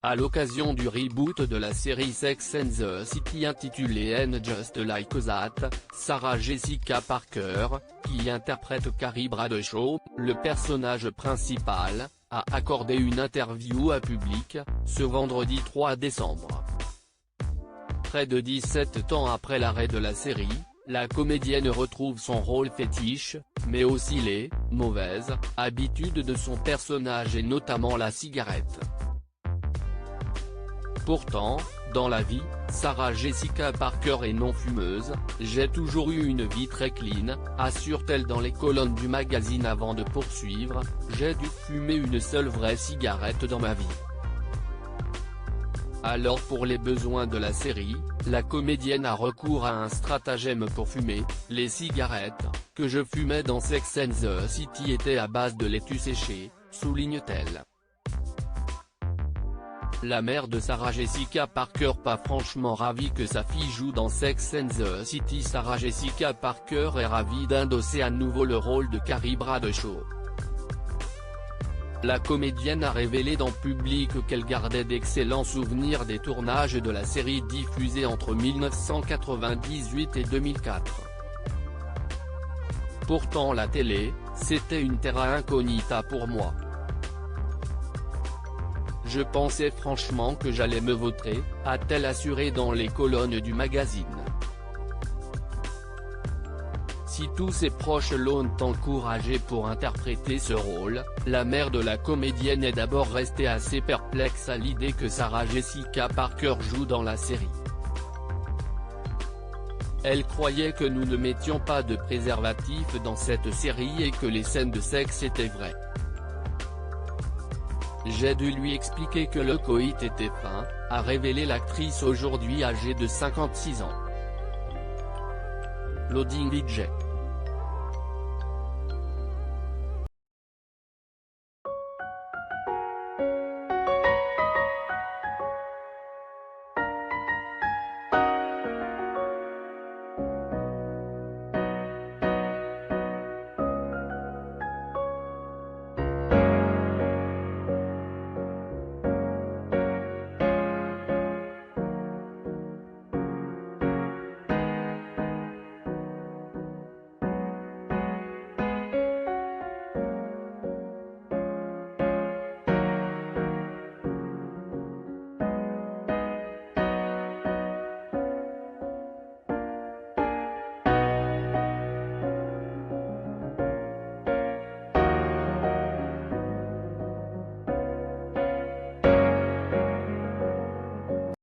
À l'occasion du reboot de la série Sex and the City intitulée And Just Like That, Sarah Jessica Parker, qui interprète Carrie Bradshaw, le personnage principal, a accordé une interview à Public, ce vendredi 3 décembre. Près de 17 ans après l'arrêt de la série, la comédienne retrouve son rôle fétiche, mais aussi les « mauvaises » habitudes de son personnage et notamment la cigarette. Pourtant, dans la vie, Sarah Jessica Parker est non-fumeuse. « J'ai toujours eu une vie très clean », assure-t-elle dans les colonnes du magazine avant de poursuivre, « J'ai dû fumer une seule vraie cigarette dans ma vie ». Alors pour les besoins de la série, la comédienne a recours à un stratagème pour fumer. Les cigarettes que je fumais dans Sex and the City étaient à base de laitue séchée, souligne-t-elle. La mère de Sarah Jessica Parker pas franchement ravie que sa fille joue dans Sex and the City. Sarah Jessica Parker est ravie d'endosser à nouveau le rôle de Carrie Bradshaw. La comédienne a révélé dans Public qu'elle gardait d'excellents souvenirs des tournages de la série diffusée entre 1998 et 2004. Pourtant la télé, c'était une terra incognita pour moi. Je pensais franchement que j'allais me vautrer, a-t-elle assuré dans les colonnes du magazine. Si tous ses proches l'ont encouragé pour interpréter ce rôle, la mère de la comédienne est d'abord restée assez perplexe à l'idée que Sarah Jessica Parker joue dans la série. Elle croyait que nous ne mettions pas de préservatif dans cette série et que les scènes de sexe étaient vraies. J'ai dû lui expliquer que le coït était fin, a révélé l'actrice aujourd'hui âgée de 56 ans. Loading DJ.